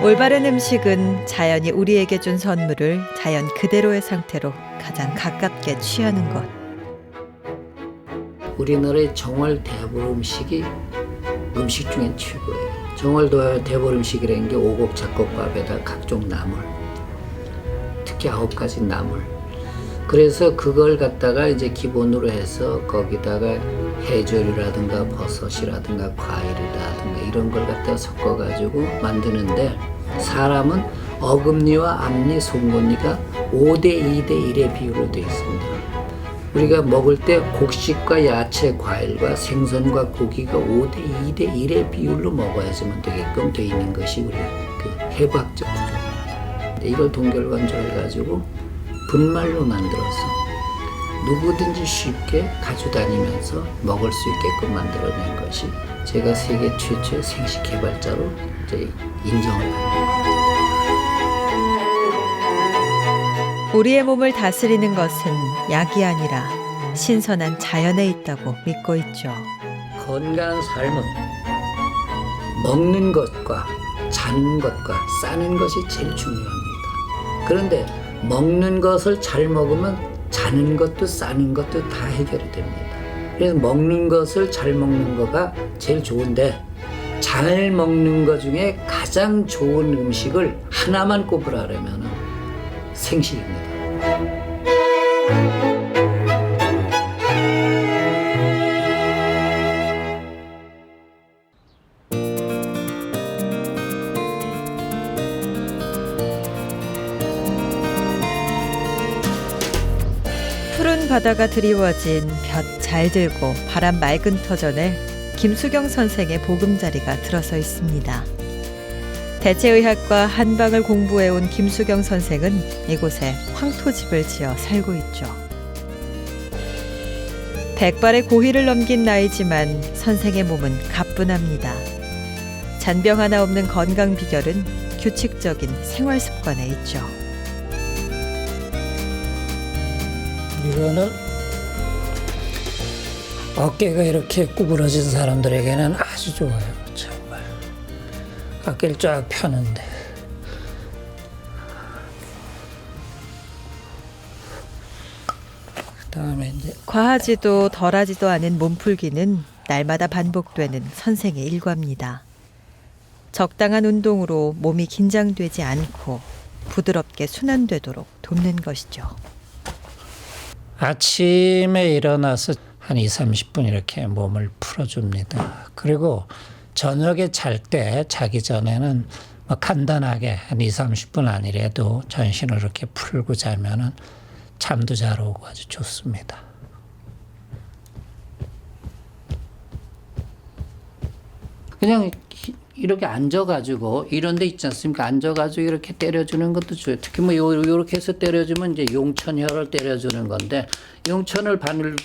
올바른 음식은 자연이 우리에게 준 선물을 자연 그대로의 상태로 가장 가깝게 취하는 것. 우리나라의 정월 대보름 음식이 음식 중엔 최고예요. 정월 대보름 음식이라는 게 오곡 잡곡밥에다 각종 나물, 특히 9가지 나물. 그래서 그걸 갖다가 이제 기본으로 해서 거기다가 해조류라든가 버섯이라든가 과일이라든가 이런 걸 갖다가 섞어가지고 만드는데, 사람은 어금니와 앞니, 송곳니가 5대 2대 1의 비율로 되어 있습니다. 우리가 먹을 때 곡식과 야채, 과일과 생선과 고기가 5대 2대 1의 비율로 먹어야지만 되게끔 되어 있는 것이 우리 그 해부학적 구조입니다. 이걸 동결건조해가지고 분말로 만들어서 누구든지 쉽게 가져다니면서 먹을 수 있게끔 만들어낸 것이 제가 세계 최초의 생식 개발자로 이제 인정을 받는 겁니다. 우리의 몸을 다스리는 것은 약이 아니라 신선한 자연에 있다고 믿고 있죠. 건강한 삶은 먹는 것과 자는 것과 싸는 것이 제일 중요합니다. 그런데 먹는 것을 잘 먹으면 자는 것도 싸는 것도 다 해결이 됩니다. 그래서 먹는 것을 잘 먹는 거가 제일 좋은데, 잘 먹는 것 중에 가장 좋은 음식을 하나만 꼽으라면 생식입니다. 푸른 바다가 드리워진 볕 잘 들고 바람 맑은 터전에 김수경 선생의 보금자리가 들어서 있습니다. 대체의학과 한방을 공부해온 김수경 선생은 이곳에 황토집을 지어 살고 있죠. 100발의 고희를 넘긴 나이지만 선생의 몸은 가뿐합니다. 잔병 하나 없는 건강 비결은 규칙적인 생활 습관에 있죠. 이거는 어깨가 이렇게 구부러진 사람들에게는 아주 좋아요. 정말 어깨를 쫙 펴는데, 그다음에 이제 과하지도 덜하지도 않은 몸풀기는 날마다 반복되는 선생의 일과입니다. 적당한 운동으로 몸이 긴장되지 않고 부드럽게 순환되도록 돕는 것이죠. 아침에 일어나서 한 20-30분 이렇게 몸을 풀어줍니다. 그리고 저녁에 잘 때, 자기 전에는 뭐 간단하게 한 20-30분 아니래도 전신을 이렇게 풀고 자면은 잠도 잘 오고 아주 좋습니다. 그냥 이렇게 앉아가지고 이런 데 있지 않습니까? 앉아가지고 이렇게 때려주는 것도 좋아요. 특히 뭐 요렇게 해서 때려주면 이제 용천혈을 때려주는 건데, 용천을 바늘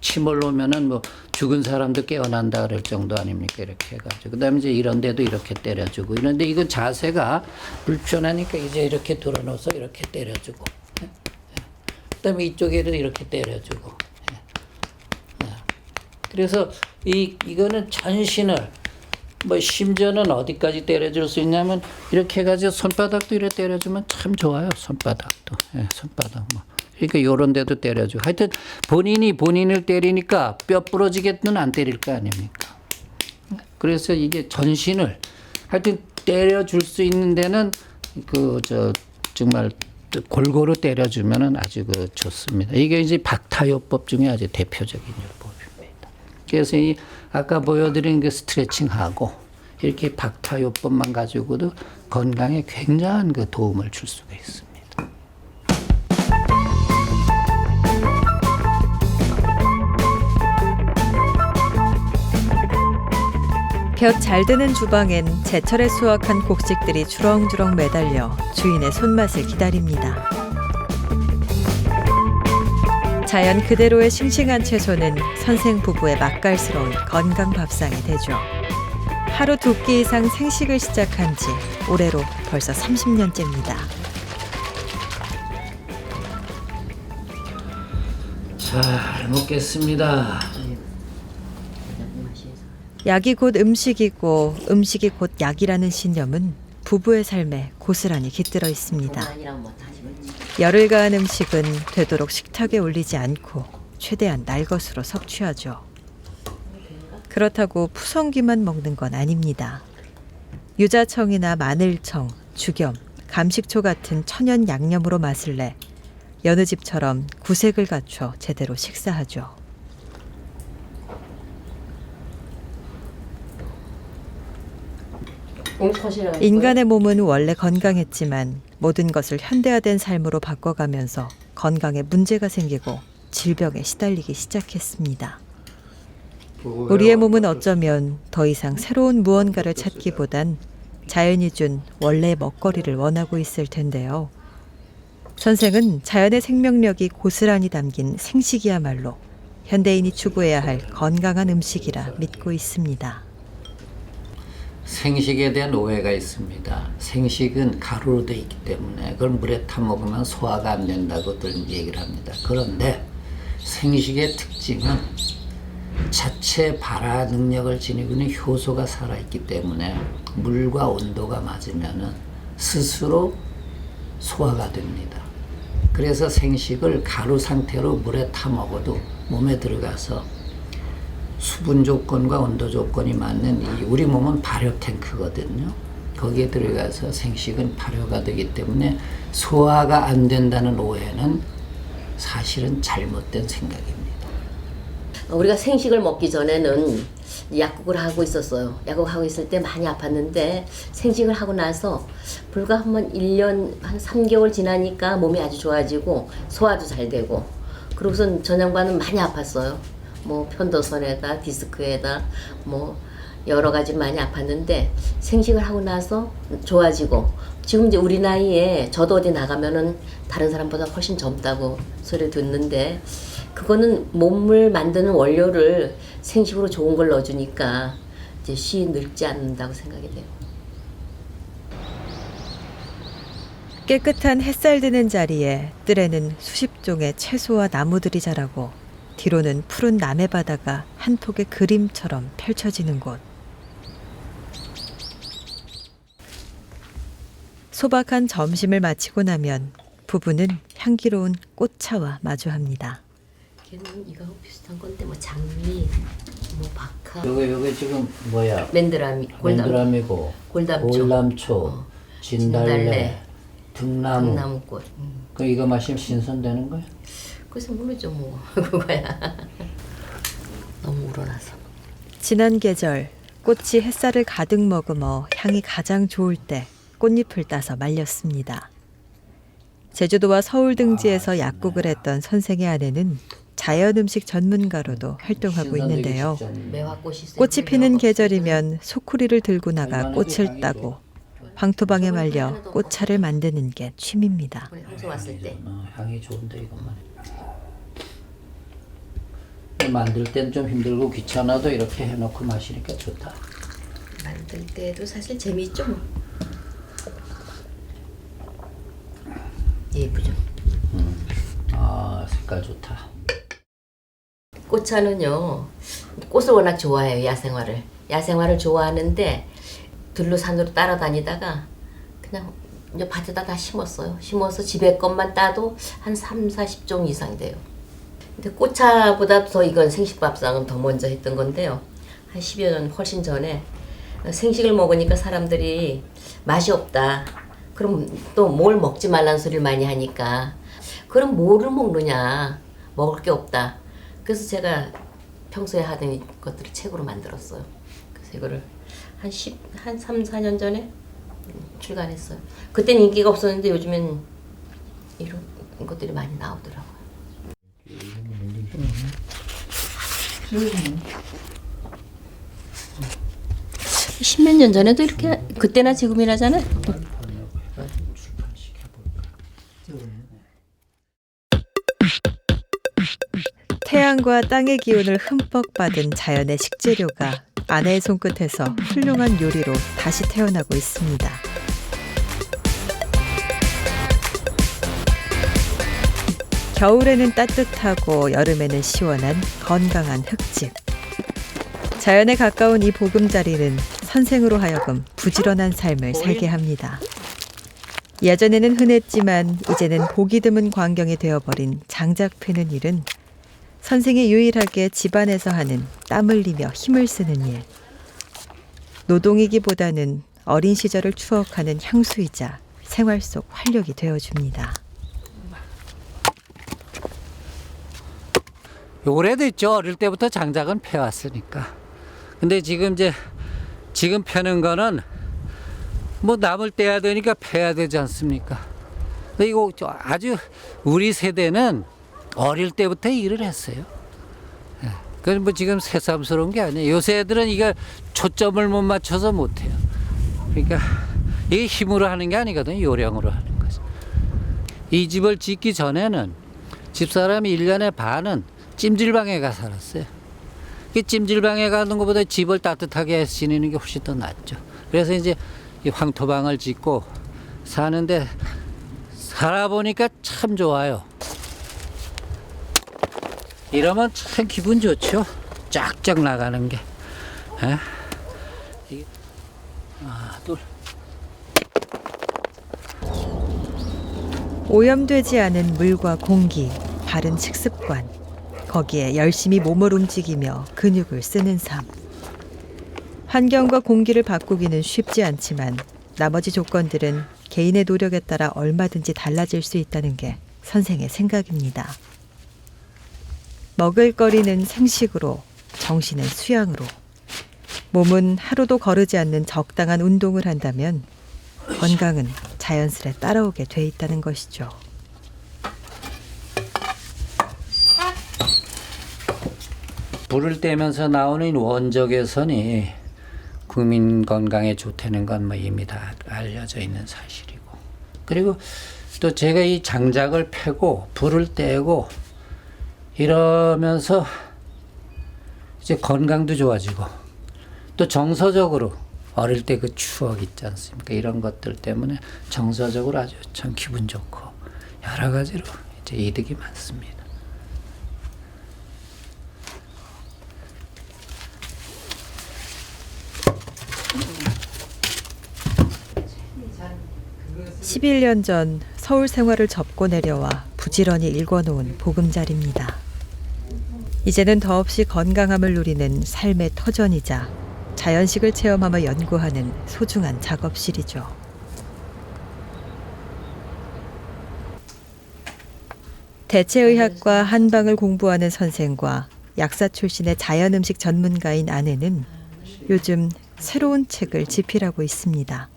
침을 놓으면은 뭐 죽은 사람도 깨어난다 그럴 정도 아닙니까? 이렇게 해가지고. 그 다음에 이제 이런 데도 이렇게 때려주고. 이런데 이건 자세가 불편하니까 이제 이렇게 들어놓아서 이렇게 때려주고. 그 다음에 이쪽에도 이렇게 때려주고. 그래서 이거는 전신을, 뭐 심지어는 어디까지 때려줄 수 있냐면 이렇게 해가지고 손바닥도 이렇게 때려주면 참 좋아요. 손바닥도. 손바닥 뭐. 그러니까 요런 데도 때려주고. 하여튼 본인이 본인을 때리니까 뼈 부러지게는 안 때릴 거 아닙니까? 그래서 이게 전신을 하여튼 때려줄 수 있는 데는 정말 골고루 때려주면은 아주 좋습니다. 이게 이제 박타요법 중에 아주 대표적인 요법입니다. 그래서 이 아까 보여드린 그 스트레칭하고 이렇게 박타요법만 가지고도 건강에 굉장한 그 도움을 줄 수가 있습니다. 볕 잘 드는 주방엔 제철에 수확한 곡식들이 주렁주렁 매달려 주인의 손맛을 기다립니다. 자연 그대로의 싱싱한 채소는 선생 부부의 맛깔스러운 건강 밥상이 되죠. 하루 2끼 이상 생식을 시작한 지 올해로 벌써 30년째입니다. 잘 먹겠습니다. 약이 곧 음식이고 음식이 곧 약이라는 신념은 부부의 삶에 고스란히 깃들어 있습니다. 열을 가한 음식은 되도록 식탁에 올리지 않고 최대한 날 것으로 섭취하죠. 그렇다고 푸성귀만 먹는 건 아닙니다. 유자청이나 마늘청, 죽염, 감식초 같은 천연 양념으로 맛을 내 여느 집처럼 구색을 갖춰 제대로 식사하죠. 인간의 몸은 원래 건강했지만 모든 것을 현대화된 삶으로 바꿔가면서 건강에 문제가 생기고 질병에 시달리기 시작했습니다. 우리의 몸은 어쩌면 더 이상 새로운 무언가를 찾기보단 자연이 준 원래의 먹거리를 원하고 있을 텐데요. 선생은 자연의 생명력이 고스란히 담긴 생식이야말로 현대인이 추구해야 할 건강한 음식이라 믿고 있습니다. 생식에 대한 오해가 있습니다. 생식은 가루로 되어 있기 때문에 그걸 물에 타 먹으면 소화가 안 된다고들 얘기를 합니다. 그런데 생식의 특징은 자체 발화 능력을 지니고 있는 효소가 살아있기 때문에 물과 온도가 맞으면 스스로 소화가 됩니다. 그래서 생식을 가루 상태로 물에 타 먹어도 몸에 들어가서 수분 조건과 온도 조건이 맞는 우리 몸은 발효 탱크거든요. 거기에 들어가서 생식은 발효가 되기 때문에 소화가 안 된다는 오해는 사실은 잘못된 생각입니다. 우리가 생식을 먹기 전에는 약국을 하고 있었어요. 약국하고 있을 때 많이 아팠는데 생식을 하고 나서 불과 한 1년, 한 3개월 지나니까 몸이 아주 좋아지고 소화도 잘 되고 그러고선 전양반은 많이 아팠어요. 뭐 편도선에다 디스크에다 뭐 여러 가지 많이 아팠는데 생식을 하고 나서 좋아지고 지금 이제 우리 나이에 저도 어디 나가면은 다른 사람보다 훨씬 젊다고 소리 듣는데 그거는 몸을 만드는 원료를 생식으로 좋은 걸 넣어주니까 이제 쉬 늙지 않는다고 생각이 돼요. 깨끗한 햇살 드는 자리에 뜰에는 수십 종의 채소와 나무들이 자라고 뒤로는 푸른 남해바다가 한 폭의 그림처럼 펼쳐지는 곳. 소박한 점심을 마치고 나면 부부는 향기로운 꽃차와 마주합니다. 걔는 이거하고 비슷한 건데 뭐 장미, 뭐 박하, 요게 지금 뭐야? 맨드라미, 맨드라미고 골람초, 진달래, 등나무. 등나무꽃. 그 이거 마시면 신선되는 거야? 그래서 모르죠 뭐 그거야. 너무 우러나서. 지난 계절 꽃이 햇살을 가득 머금어 향이 가장 좋을 때 꽃잎을 따서 말렸습니다. 제주도와 서울 등지에서 약국을 했던 선생의 아내는 자연 음식 전문가로도 활동하고 있는데요. 매화꽃이 있어요. 꽃이 피는 계절이면 소쿠리를 들고 나가 꽃을 따고 황토방에 말려 꽃차를 만드는 게 취미입니다. 우리 항소 왔을 때 향이 좋은데 이것만. 만들 땐 좀 힘들고 귀찮아도 이렇게 해놓고 마시니까 좋다. 만들 때도 사실 재미있죠 뭐. 예쁘죠. 아 색깔 좋다. 꽃차는요 꽃을 워낙 좋아해요. 야생화를 좋아하는데 들로 산으로 따라다니다가 그냥 이제 밭에다 다 심었어요. 심어서 집에 것만 따도 한 30-40종 이상 돼요. 근데 꽃차보다 더 이건 생식밥상은 더 먼저 했던 건데요. 한 10여 년 훨씬 전에 생식을 먹으니까 사람들이 맛이 없다. 그럼 또 뭘 먹지 말라는 소리를 많이 하니까 그럼 뭐를 먹느냐. 먹을 게 없다. 그래서 제가 평소에 하던 것들을 책으로 만들었어요. 그래서 이거를 한 3-4년 전에 출간했어요. 그때는 인기가 없었는데 요즘엔 이런 것들이 많이 나오더라고요. 10몇 년 전에도 이렇게 그때나 지금이나잖아요. 태양과 땅의 기운을 흠뻑 받은 자연의 식재료가 아내의 손끝에서 훌륭한 요리로 다시 태어나고 있습니다. 겨울에는 따뜻하고 여름에는 시원한 건강한 흙집. 자연에 가까운 이 보금자리는 선생으로 하여금 부지런한 삶을 살게 합니다. 예전에는 흔했지만 이제는 보기 드문 광경이 되어버린 장작 패는 일은 선생이 유일하게 집안에서 하는 땀 흘리며 힘을 쓰는 일. 노동이기보다는 어린 시절을 추억하는 향수이자 생활 속 활력이 되어줍니다. 오래됐죠. 어릴 때부터 장작은 패왔으니까. 근데 지금 패는 거는 뭐 남을 떼야 되니까 패야 되지 않습니까? 근데 이거 아주 우리 세대는 어릴 때부터 일을 했어요. 그건 뭐 지금 새삼스러운 게 아니에요. 요새 애들은 이거 초점을 못 맞춰서 못 해요. 그러니까 이게 힘으로 하는 게 아니거든요. 요령으로 하는 거죠. 이 집을 짓기 전에는 집사람이 1년에 반은 찜질방에 가 살았어요. 이 찜질방에 가는 것보다 집을 따뜻하게 지내는 게 훨씬 더 낫죠. 그래서 이제 이 황토방을 짓고 사는데 살아보니까 참 좋아요. 이러면 참 기분 좋죠. 쫙쫙 나가는 게. 하나, 둘. 오염되지 않은 물과 공기, 바른 식습관, 거기에 열심히 몸을 움직이며 근육을 쓰는 삶. 환경과 공기를 바꾸기는 쉽지 않지만 나머지 조건들은 개인의 노력에 따라 얼마든지 달라질 수 있다는 게 선생의 생각입니다. 먹을거리는 생식으로, 정신은 수양으로, 몸은 하루도 거르지 않는 적당한 운동을 한다면 건강은 자연스레 따라오게 돼 있다는 것이죠. 불을 떼면서 나오는 원적외선이 국민 건강에 좋다는 건 뭐 이미 다 알려져 있는 사실이고, 그리고 또 제가 이 장작을 패고 불을 떼고 이러면서 이제 건강도 좋아지고 또 정서적으로 어릴 때 그 추억 있지 않습니까? 이런 것들 때문에 정서적으로 아주 참 기분 좋고 여러 가지로 이제 이득이 많습니다. (11) 년 전 서울 생활을 접고 내려와 부지런히 일궈놓은 보금자리입니다. 이제는 더없이 건강함을 누리는 삶의 터전이자 자연식을 체험하며 연구하는 소중한 작업실이죠. 대체의학과 한방을 공부하는 선생과 약사 출신의 자연음식 전문가인 아내는 요즘 새로운 책을 집필하고 있습니다.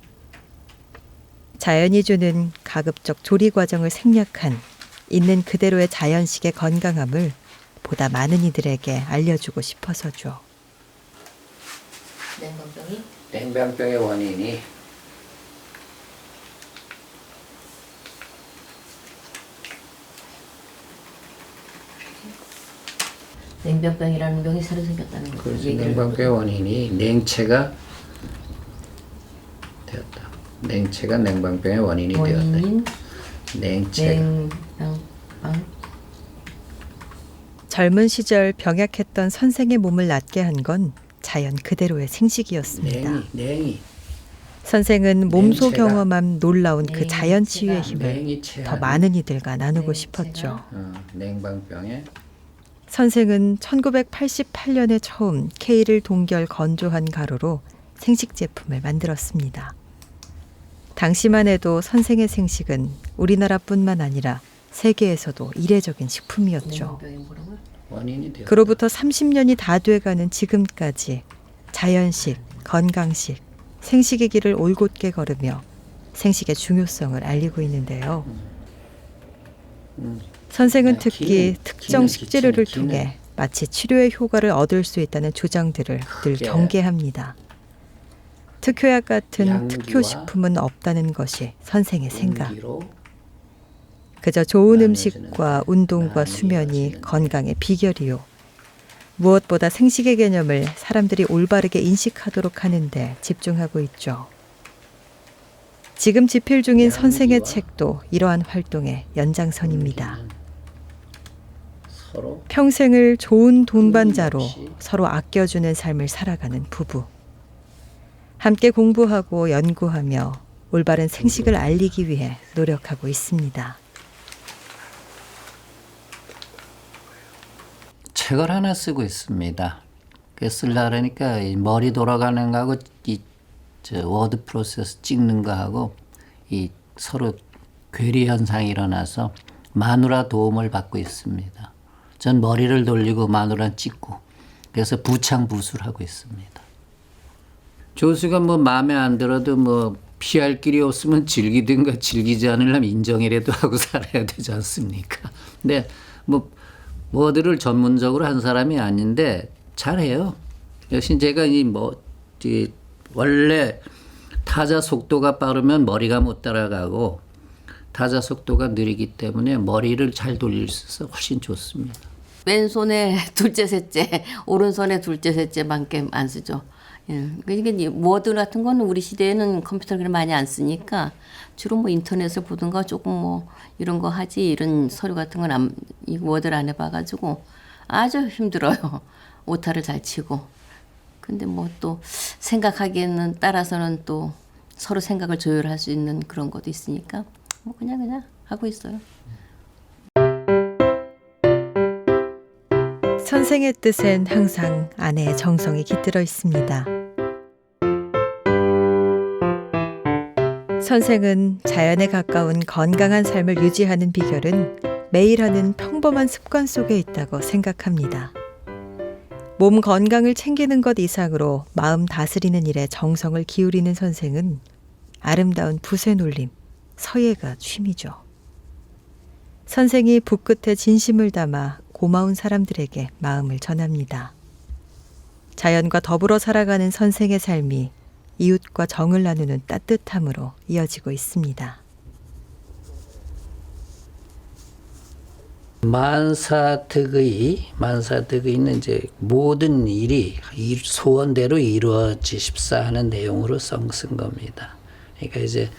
자연이 주는 가급적 조리 과정을 생략한 있는 그대로의 자연식의 건강함을 보다 많은 이들에게 알려주고 싶어서죠. 냉병병의 원인이 냉병병이라는 병이 새로 생겼다는 거죠. 그래서 냉병병의 원인이 냉체가 되었다. 냉체가 냉병병의 원인이 되었다. 냉병. 젊은 시절 병약했던 선생의 몸을 낫게 한 건 자연 그대로의 생식이었습니다. 냉이. 선생은 몸소 냉체가- 경험한 놀라운 그 자연 치유의 냉이 힘을 체하는- 더 많은 이들과 나누고 싶었죠. 냉방병에 선생은 1988년에 처음 K를 동결 건조한 가루로 생식 제품을 만들었습니다. 당시만 해도 선생의 생식은 우리나라뿐만 아니라 세계에서도 이례적인 식품이었죠. 원인이 되었다. 그로부터 30년이 다 돼가는 지금까지 자연식, 건강식, 생식의 길을 올곧게 걸으며 생식의 중요성을 알리고 있는데요. 선생은 특히 특정 식재료를 통해 마치 치료의 효과를 얻을 수 있다는 주장들을 늘 경계합니다. 특효약 같은 양기와 특효식품은 없다는 것이 선생의 생각. 공기로 그저 좋은 나눠지는 음식과 운동과 많이 수면이 이어지는 건강의 비결이요. 무엇보다 생식의 개념을 사람들이 올바르게 인식하도록 하는데 집중하고 있죠. 지금 집필 중인 선생의 책도 이러한 활동의 연장선입니다. 서로 평생을 좋은 동반자로 서로 아껴주는 삶을 살아가는 부부. 함께 공부하고 연구하며 올바른 생식을 알리기 위해 노력하고 있습니다. 책을 하나 쓰고 있습니다. 그 쓰려고 그러니까 이 머리 돌아가는 거하고 저 워드 프로세스 찍는 거하고 이 서로 괴리 현상이 일어나서 마누라 도움을 받고 있습니다. 전 머리를 돌리고 마누라 찍고 그래서 부창부술하고 있습니다. 조수가 뭐 마음에 안 들어도 뭐 피할 길이 없으면 즐기든가 즐기지 않으려면 인정이라도 하고 살아야 되지 않습니까? 근데 뭐 워드를 전문적으로 한 사람이 아닌데 잘해요. 역시 제가 원래 타자 속도가 빠르면 머리가 못 따라가고 타자 속도가 느리기 때문에 머리를 잘 돌릴 수 있어서 훨씬 좋습니다. 왼손에 둘째, 셋째, 오른손에 둘째, 셋째밖에 안 쓰죠. 예. 그러니까 워드 같은 거는 우리 시대에는 컴퓨터를 많이 안 쓰니까 주로 뭐 인터넷을 보든가 조금 뭐 이런 거 하지 이런 서류 같은 건 이 워드를 안 해봐가지고 아주 힘들어요. 오타를 잘 치고. 근데 뭐 또 생각하기에는 따라서는 또 서로 생각을 조율할 수 있는 그런 것도 있으니까 뭐 그냥 하고 있어요. 선생의 뜻엔 항상 아내의 정성이 깃들어 있습니다. 선생은 자연에 가까운 건강한 삶을 유지하는 비결은 매일 하는 평범한 습관 속에 있다고 생각합니다. 몸 건강을 챙기는 것 이상으로 마음 다스리는 일에 정성을 기울이는 선생은 아름다운 붓의 놀림, 서예가 취미죠. 선생이 붓끝에 진심을 담아 고마운 사람들에게 마음을 전합니다. 자연과 더불어 살아가는 선생의 삶이 이웃과 정을 나누는 따뜻함으로 이어지고 있습니다. 만사득의는 이제 모든 일이 소원대로 이루어지십사 하는 내용으로 쓴 겁니다. 그러니까 이제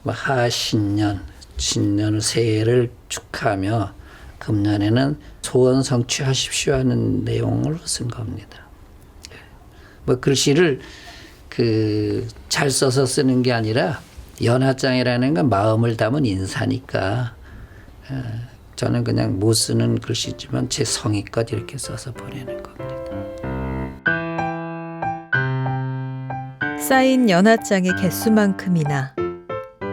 하신년, 신년 새해를 축하하며 금년에는 소원 성취하십시오 하는 내용으로 쓴 겁니다. 뭐 글씨를 잘 써서 쓰는 게 아니라 연하장이라는 건 마음을 담은 인사니까 저는 그냥 못 쓰는 글씨지만 제 성의껏 이렇게 써서 보내는 겁니다. 쌓인 연하장의 개수만큼이나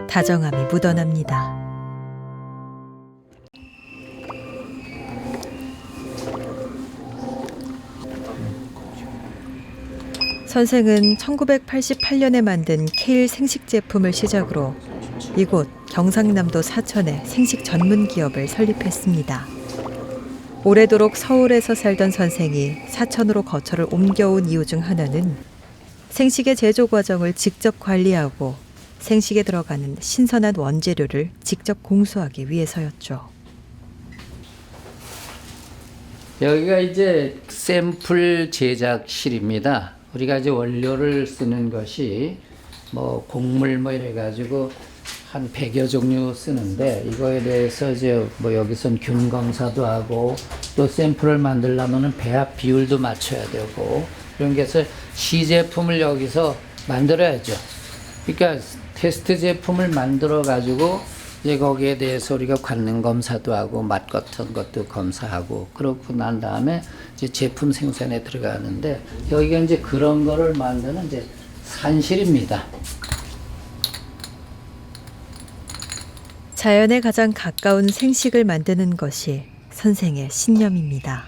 다정함이 묻어납니다. 선생은 1988년에 만든 케일 생식 제품을 시작으로 이곳 경상남도 사천에 생식 전문 기업을 설립했습니다. 오래도록 서울에서 살던 선생이 사천으로 거처를 옮겨온 이유 중 하나는 생식의 제조 과정을 직접 관리하고 생식에 들어가는 신선한 원재료를 직접 공수하기 위해서였죠. 여기가 이제 샘플 제작실입니다. 우리가 이제 원료를 쓰는 것이 뭐 곡물 뭐 이래가지고 한 100여 종류 쓰는데 이거에 대해서 이제 뭐 여기선 균 검사도 하고 또 샘플을 만들려면은 배합 비율도 맞춰야 되고 이런 게 해서 시제품을 여기서 만들어야죠. 그러니까 테스트 제품을 만들어 가지고 이제 거기에 대해서 우리가 관능 검사도 하고 맛 같은 것도 검사하고 그러고 난 다음에 이제 제품 생산에 들어가는데 여기가 이제 그런 거를 만드는 이제 산실입니다. 자연에 가장 가까운 생식을 만드는 것이 선생의 신념입니다.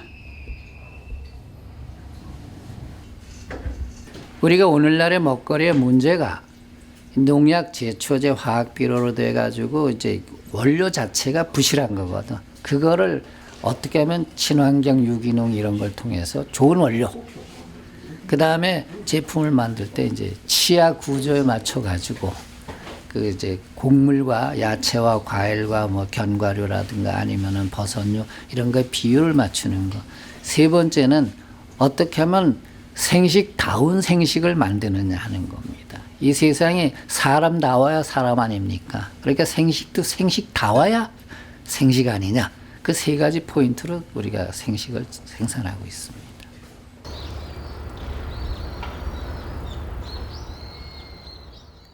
우리가 오늘날의 먹거리의 문제가 농약, 제초제, 화학 비료로 돼 가지고 이제 원료 자체가 부실한 거거든. 그거를 어떻게 하면 친환경 유기농 이런 걸 통해서 좋은 원료. 그 다음에 제품을 만들 때 이제 치아 구조에 맞춰 가지고 그 이제 곡물과 야채와 과일과 뭐 견과류라든가 아니면은 버섯류 이런 거에 비율을 맞추는 거. 세 번째는 어떻게 하면 생식다운 생식을 만드느냐 하는 겁니다. 이 세상에 사람 나와야 사람 아닙니까? 그러니까 생식도 생식다워야 생식 아니냐. 그 세 가지 포인트로 우리가 생식을 생산하고 있습니다.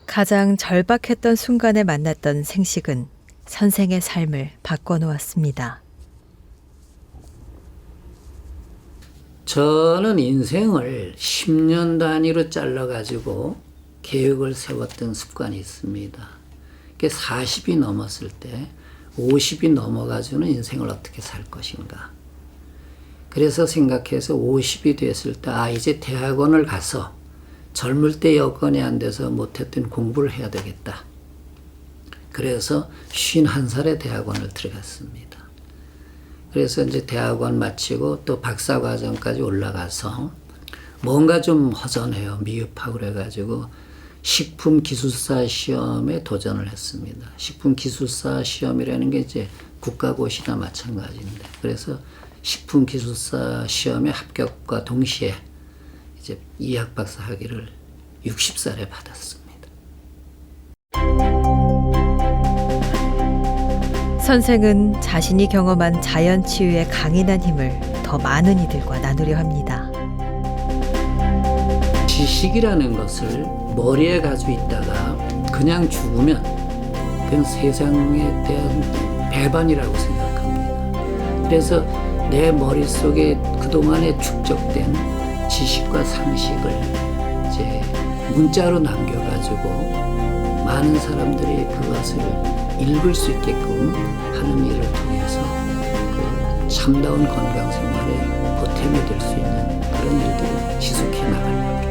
가장 절박했던 순간에 만났던 생식은 선생의 삶을 바꿔놓았습니다. 저는 인생을 10년 단위로 잘라가지고 계획을 세웠던 습관이 있습니다. 40이 넘었을 때 50이 넘어가지고는 인생을 어떻게 살 것인가. 그래서 생각해서 50이 됐을 때 이제 대학원을 가서 젊을 때 여건이 안 돼서 못했던 공부를 해야 되겠다. 그래서 51살에 대학원을 들어갔습니다. 그래서 이제 대학원 마치고 또 박사과정까지 올라가서 뭔가 좀 허전해요. 미흡하고 그래가지고 식품기술사 시험에 도전을 했습니다. 식품기술사 시험이라는 게 이제 국가고시나 마찬가지인데, 그래서 식품기술사 시험에 합격과 동시에 이제 이학박사 학위를 60살에 받았습니다. 선생은 자신이 경험한 자연치유의 강인한 힘을 더 많은 이들과 나누려 합니다. 지식이라는 것을 머리에 가지고 있다가 그냥 죽으면 그건 세상에 대한 배반이라고 생각합니다. 그래서 내 머릿속에 그동안에 축적된 지식과 상식을 이제 문자로 남겨가지고 많은 사람들이 그것을 읽을 수 있게끔 하는 일을 통해서 그 참다운 건강 생활에 보탬이 될 수 있는 그런 일들을 지속해 나가려고 합니다.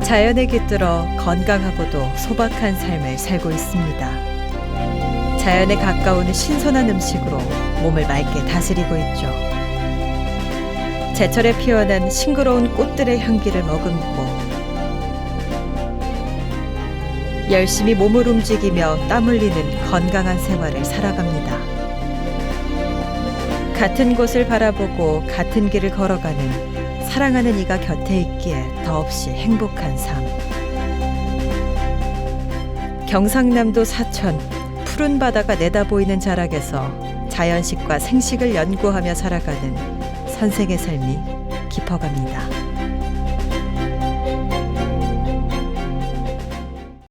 자연에 깃들어 건강하고도 소박한 삶을 살고 있습니다. 자연에 가까운 신선한 음식으로 몸을 맑게 다스리고 있죠. 제철에 피어난 싱그러운 꽃들의 향기를 머금고 열심히 몸을 움직이며 땀 흘리는 건강한 생활을 살아갑니다. 같은 곳을 바라보고 같은 길을 걸어가는 사랑하는 이가 곁에 있기에 더없이 행복한 삶. 경상남도 사천 푸른 바다가 내다보이는 자락에서 자연식과 생식을 연구하며 살아가는 선생의 삶이 깊어갑니다.